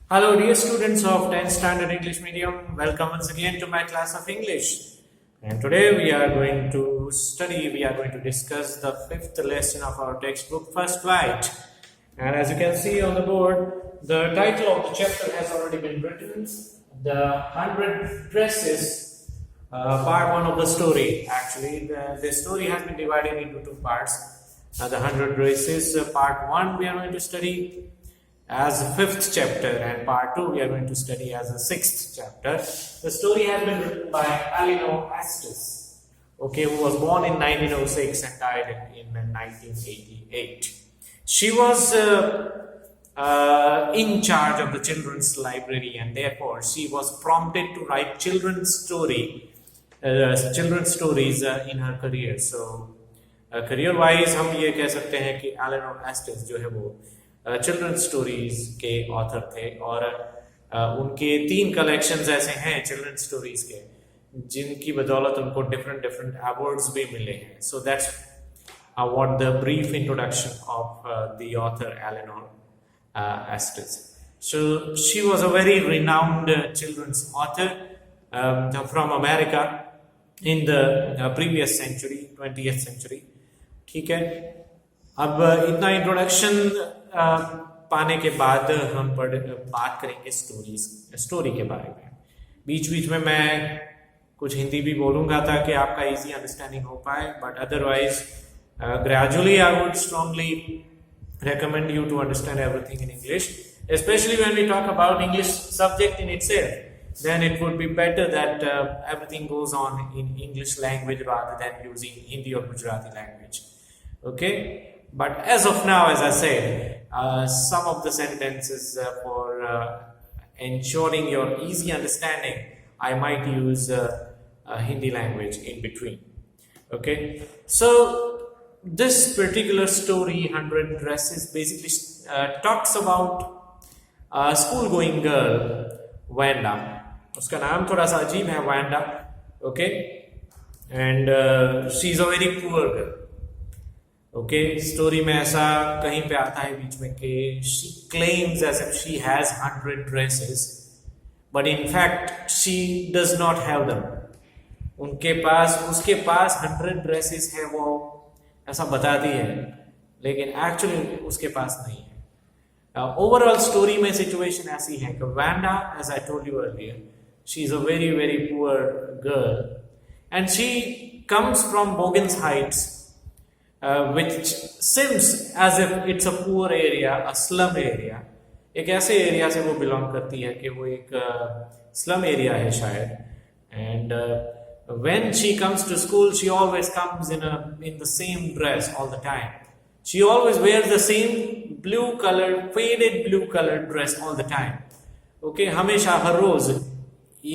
Hello, dear students of 10th Standard English Medium. Welcome once again to my class of English. And today we are going to discuss the fifth lesson of our textbook, First Flight. And as you can see on the board, the title of the chapter has already been written. The 100 Dresses, part 1 of the story. Actually, the story has been divided into two parts. The 100 Dresses, part 1 we are going to study as a fifth chapter, and part 2 we are going to study as a sixth chapter. The story has been written by Eleanor Estes, who was born in 1906 and died in 1988. She was in charge of the children's library, and therefore she was prompted to write children's stories in her career. So career wise हम ये कह सकते हैं कि Eleanor एस्टेस जो है वो children's stories के ऑथर थे, और उनके 3 कलेक्शंस ऐसे हैं चिल्ड्रंस स्टोरीज के जिनकी बदौलत उनको डिफरेंट अवार्ड्स भी मिले हैं. So that's what the brief introduction of the author Eleanor Estes. So she was a very renowned children's author from America in the previous century, 20th century. ठीक है, अब इतना इंट्रोडक्शन पाने के बाद हम बात करेंगे स्टोरी के बारे में. बीच बीच में मैं कुछ हिंदी भी बोलूंगा ताकि आपका इजी अंडरस्टैंडिंग हो पाए, but otherwise gradually I would strongly recommend you to understand everything in English, especially when we talk about English subject in itself. Then it would be better that everything goes on in English language rather than using Hindi or Gujarati language. Okay, but as of now, as I said, some of the sentences for ensuring your easy understanding, I might use Hindi language in between. Okay, so this particular story, 100 Dresses, basically talks about a school-going girl, Wanda. उसका नाम थोड़ा सा अजीब है, Wanda. Okay, and she's a very poor girl. Okay, story में ऐसा कहीं पे आता है बीच में कि she claims as if she has 100 dresses, but in fact she does not have them. उसके पास 100 ड्रेसेस है, वो ऐसा बताती है, लेकिन एक्चुअली उसके पास नहीं है. ओवरऑल स्टोरी में सिचुएशन ऐसी है कि Wanda, as I told you earlier, she is a very very poor girl and she comes from Boggins Heights, which seems as if it's a poor area, a slum area. एक ऐसे area से वो belong करती है कि वो एक slum area है शायद. And when she comes to school, she always comes in the same dress all the time. She always wears the same faded blue colored dress all the time. Okay, हमेशा हर रोज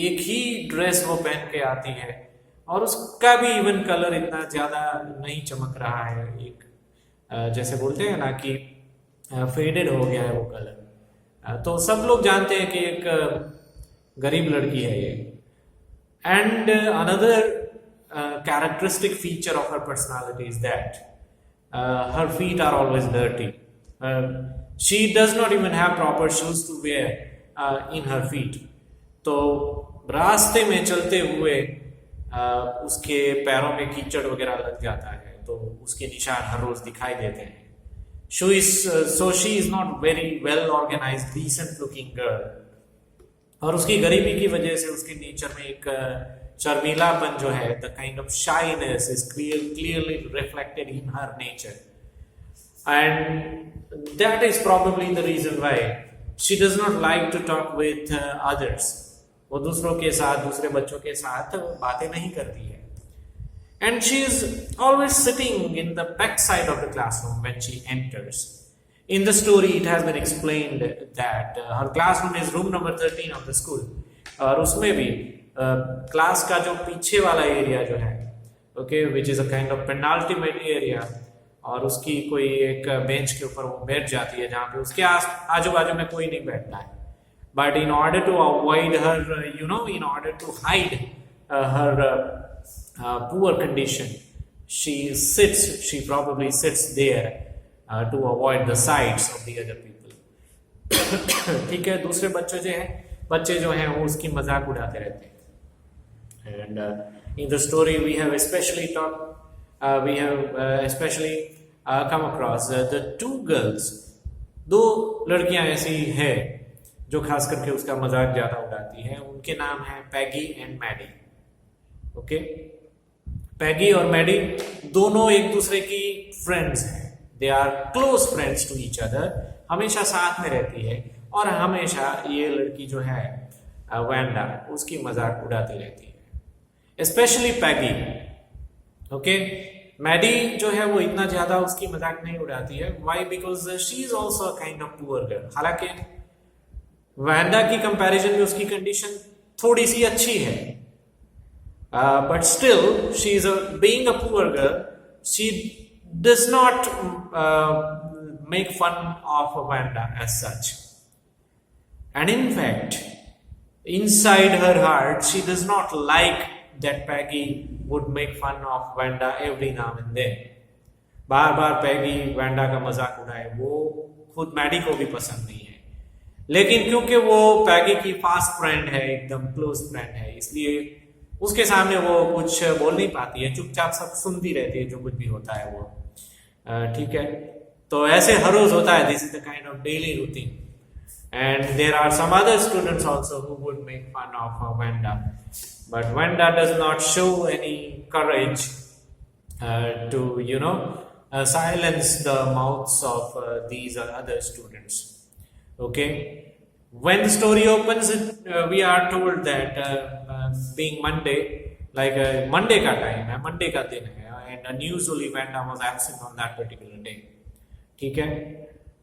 एक ही dress वो पहन के आती है, और उसका भी इवन कलर इतना ज़्यादा नहीं चमक रहा है. एक जैसे बोलते हैं ना कि फेडेड हो गया है वो कलर. तो सब लोग जानते हैं कि एक गरीब लड़की है ये. And another characteristic feature of her personality is that her feet are always dirty. She does not even have proper shoes to wear in her feet. तो रास्ते में चलते हुए उसके पैरों में कीचड़ वगैरह लग जाता है, तो उसके निशान हर रोज दिखाई देते हैं. So she is not very well organised, decent looking girl. और उसकी गरीबी की वजह से उसके नेचर में एक शर्मीलापन जो है, the kind of shyness is clearly reflected in her nature, and that is probably the reason why she does not like to talk with others. वो दूसरों के साथ, दूसरे बच्चों के साथ बातें नहीं करती है. And she is always sitting in the back side of the classroom when she enters. In the story it has been explained that her classroom is room number 13 of the school. और उसमें भी class का जो पीछे वाला area जो है, okay, which is a kind of penultimate area, और उसकी कोई एक बेंच के ऊपर वो बैठ जाती है जहाँ पे उसके आजू बाजू में कोई नहीं बैठता है. But in order to avoid her, in order to hide her poor condition, she probably sits there to avoid the sights of the other people. ठीक है, दूसरे बच्चे जो हैं वो उसकी मजाक उड़ाते रहते हैं. And in the story, we have especially come across the two girls. दो लड़कियां ऐसी है जो खास करके उसका मजाक ज्यादा उड़ाती है. उनके नाम है Peggy and Maddie. Okay, Peggy और मैडी दोनों एक दूसरे की फ्रेंड्स हैं. They are close friends to each other. हमेशा साथ में रहती है और हमेशा ये लड़की जो है वैंडा उसकी मजाक उड़ाती रहती है, स्पेशली पैगी. ओके, मैडी जो है वो इतना ज्यादा उसकी मजाक नहीं उड़ाती है. Why? Because she is also a kind of poor girl. हालांकि वैंडा की कंपैरिजन में उसकी कंडीशन थोड़ी सी अच्छी है, but still she is being a poor girl, she does not make fun of Wanda as such. And in fact, inside her heart, she does not like that Peggy would make fun of Wanda every now and then. Bar bar Peggy Wanda का मजाक उड़ाए, वो खुद Maddie को भी पसंद नहीं है. लेकिन क्योंकि वो पैगी की फास्ट फ्रेंड है, एकदम क्लोज फ्रेंड है, इसलिए उसके सामने वो कुछ बोल नहीं पाती है, चुपचाप सब सुनती रहती है जो कुछ भी होता है वो. ठीक है, तो ऐसे हर रोज होता है. This is the kind of daily routine. And there are some other students also who would make fun of Wanda, but Wanda does not show any courage to silence the mouths of these other students. Okay, when the story opens, we are told that being Monday, like Monday का time है, Monday का दिन है, and unusually Wanda was absent on that particular day. ठीक है,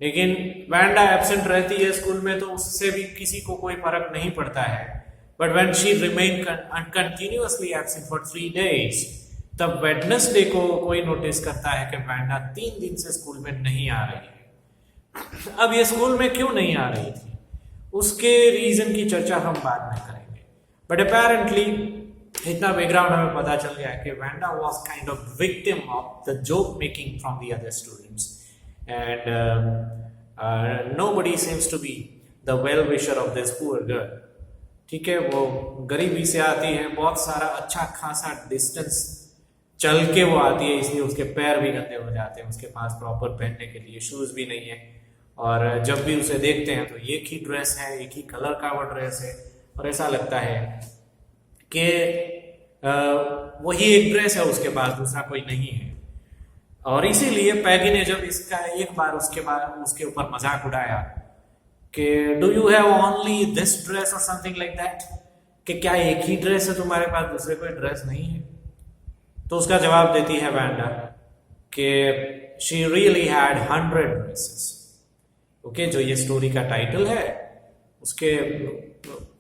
लेकिन Wanda absent रहती है स्कूल में तो उससे भी किसी को कोई फर्क नहीं पड़ता है. But when she remain continuously absent for 3 days, तब वेडनेसडे को कोई नोटिस करता है कि वैंडा 3 दिन से स्कूल में नहीं आ रही है. अब ये स्कूल में क्यों नहीं आ रही थी, उसके रीजन की चर्चा हम बाद में करेंगे. बट अपेरेंटली इतना बैकग्राउंड हमें पता चल गया है कि Wanda was kind of victim of the joke making from the other students. And nobody seems to be the well-wisher of this poor girl. ठीक है, वो गरीबी से आती है, बहुत सारा अच्छा खासा डिस्टेंस चल के वो आती है, इसलिए उसके पैर भी गंदे हो जाते हैं. उसके पास प्रॉपर पहनने के लिए शूज भी नहीं है, और जब भी उसे देखते हैं तो एक ही ड्रेस है, एक ही कलर का वो ड्रेस है, और ऐसा लगता है कि वही एक ड्रेस है उसके पास, दूसरा कोई नहीं है. और इसीलिए पैगी ने जब इसका एक बार उसके ऊपर मजाक उड़ाया कि do you have only this dress और समथिंग लाइक दैट, कि क्या एक ही ड्रेस है तुम्हारे पास, दूसरे कोई ड्रेस नहीं है, तो उसका जवाब देती है वैंडा कि she really had 100 dresses. Okay, जो ये स्टोरी का टाइटल है, उसके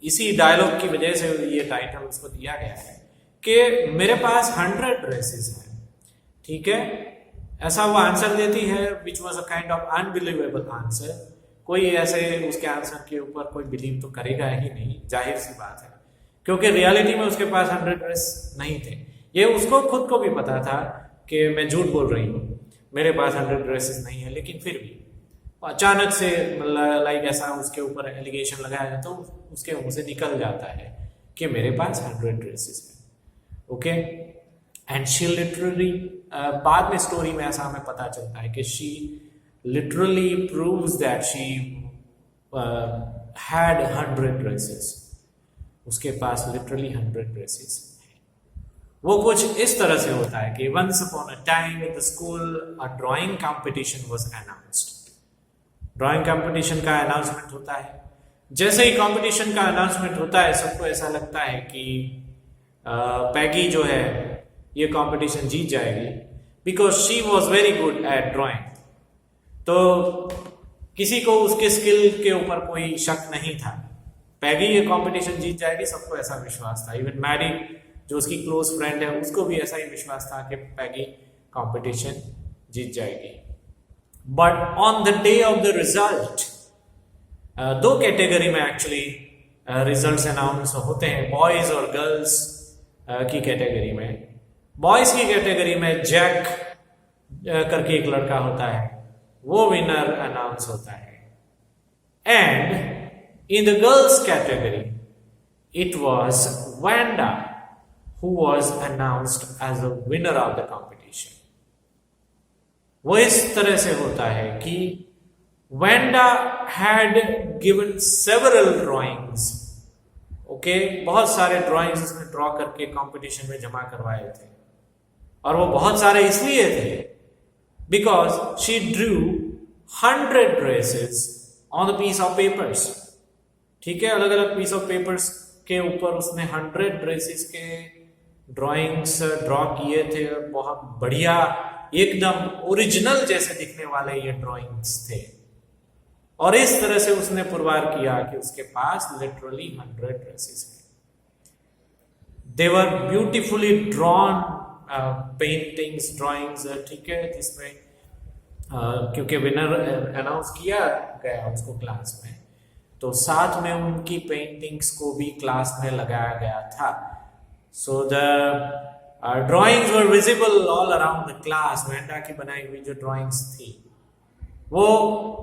इसी डायलॉग की वजह से ये टाइटल उसको दिया गया है कि मेरे पास 100 ड्रेसेस हैं. ठीक है, ऐसा वो आंसर देती है, which was a kind of unbelievable answer. कोई ऐसे उसके आंसर के ऊपर कोई बिलीव तो करेगा ही नहीं, जाहिर सी बात है, क्योंकि रियलिटी में उसके पास 100 ड्रेस नहीं थे. ये उसको खुद को भी पता था कि मैं झूठ बोल रही हूँ, मेरे पास 100 ड्रेसेस नहीं है. लेकिन फिर भी अचानक से लाइक ऐसा उसके ऊपर एलिगेशन लगाया जाए तो उसके मुंह से निकल जाता है कि मेरे पास 100 ड्रेसेस है. ओके, एंड शी लिटरली, बाद में स्टोरी में ऐसा हमें पता चलता है कि she literally proves that she had 100 dresses. उसके पास लिटरली 100 ड्रेसेस. वो कुछ इस तरह से होता है कि once upon a time in the school a drawing competition was announced. Drawing competition का अनाउंसमेंट होता है. जैसे ही कंपटीशन का अनाउंसमेंट होता है, सबको ऐसा लगता है कि पैगी जो है ये कंपटीशन जीत जाएगी, because she was very good at drawing. तो किसी को उसके स्किल के ऊपर कोई शक नहीं था, पैगी ये कंपटीशन जीत जाएगी, सबको ऐसा विश्वास था. इवन मैडी जो उसकी क्लोज फ्रेंड है, उसको भी ऐसा ही विश्वास था कि पैगी कंपटीशन जीत जाएगी. But on the day of the result, 2 category में एक्चुअली रिजल्ट्स अनाउंस होते हैं, बॉयज और गर्ल्स की कैटेगरी में. बॉयज की कैटेगरी में जैक करके एक लड़का होता है, वो विनर अनाउंस होता है. And in the girls category, it was Wanda who was announced as the winner of the competition. वो इस तरह से होता है कि Wanda had given several drawings. Okay, बहुत सारे ड्राइंग्स उसने ड्रॉ करके कंपटीशन में जमा करवाए थे, और वो बहुत सारे इसलिए थे because she drew 100 dresses on the piece of papers. ठीक है, अलग अलग पीस ऑफ पेपर्स के ऊपर उसने 100 ड्रेसेस के ड्राइंग्स ड्रॉ किए थे. बहुत बढ़िया, एकदम ओरिजिनल जैसे दिखने वाले ये ड्राइंग्स थे. और इस तरह से उसने पुरवार किया कि उसके पास लिटरली 100 ड्रेसेस हैं. दे वर ब्यूटिफुली ड्रॉन पेंटिंग्स, ड्राइंग्स. ठीक है, जिसमें क्योंकि विनर अनाउंस किया गया उसको क्लास में, तो साथ में उनकी पेंटिंग्स को भी क्लास में लगाया गया था. So the drawings were visible all around the class. Wanda की बनाई हुई जो ड्राइंग्स थी वो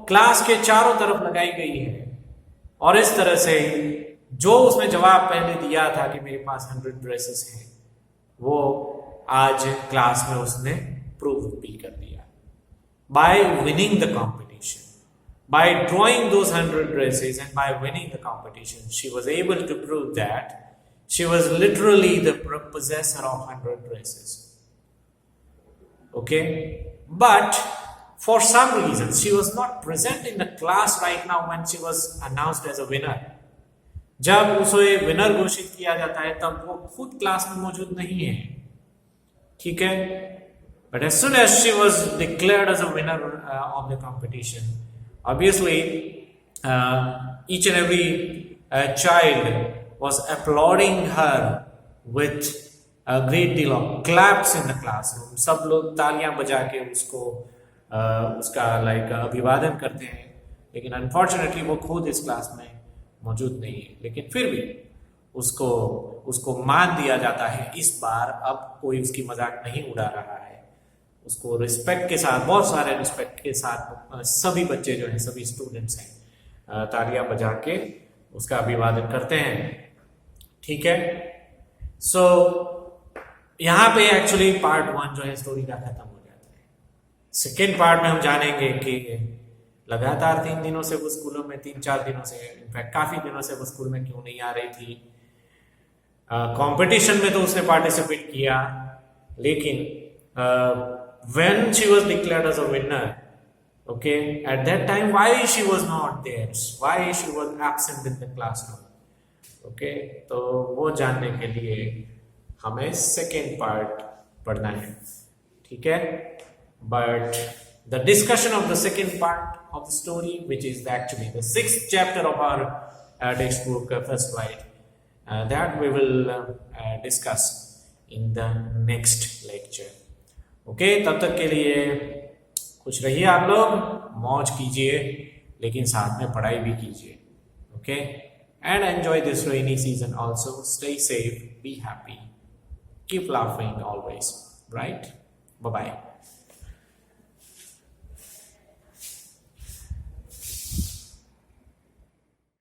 क्लास के चारों तरफ लगाई गई है. और इस तरह से जो उसने जवाब पहले दिया था कि मेरे पास 100 ड्रेसेस हैं, वो आज क्लास में उसने प्रूव भी कर दिया. By winning the competition, by drawing those 100 dresses and by winning the competition, she was able to prove that she was literally the possessor of 100 dresses. Okay, but for some reason, she was not present in the class right now when she was announced as a winner. जब उसे winner घोषित किया जाता है तब वो खुद class में मौजूद नहीं है. ठीक है, but as soon as she was declared as a winner of the competition, obviously each and every child was applauding her with a great deal of claps in the classroom. सब लोग तालियां बजा के उसका अभिवादन करते हैं, लेकिन अनफॉर्चुनेटली वो खुद इस क्लास में मौजूद नहीं है. लेकिन फिर भी उसको मान दिया जाता है इस बार. अब कोई उसकी मजाक नहीं उड़ा रहा है, उसको रिस्पेक्ट के साथ, बहुत सारे रिस्पेक्ट के साथ सभी बच्चे जो हैं, सभी स्टूडेंट्स हैं, तालियां बजा के उसका अभिवादन करते हैं. ठीक है, सो यहाँ पे एक्चुअली पार्ट 1 जो है स्टोरी का खत्म हो जाता है. सेकेंड पार्ट में हम जानेंगे कि लगातार 3 दिनों से वो स्कूलों में, 3-4 दिनों से, इनफैक्ट काफी दिनों से वो स्कूल में क्यों नहीं आ रही थी. कंपटीशन में तो उसने पार्टिसिपेट किया, लेकिन when she was declared as a winner, okay, at that time why she was not there, why she was absent in the classroom. Okay, तो वो जानने के लिए हमें सेकेंड पार्ट पढ़ना है. ठीक है, but the discussion of the second part of the story, which is actually the 6th chapter of our textbook, First Light, that we will discuss in the next lecture. Okay, तब तक के लिए खुश रहिए आप लोग, मौज कीजिए, लेकिन साथ में पढ़ाई भी कीजिए. Okay, and enjoy this rainy season also. Stay safe, be happy, keep laughing always, right? Bye bye.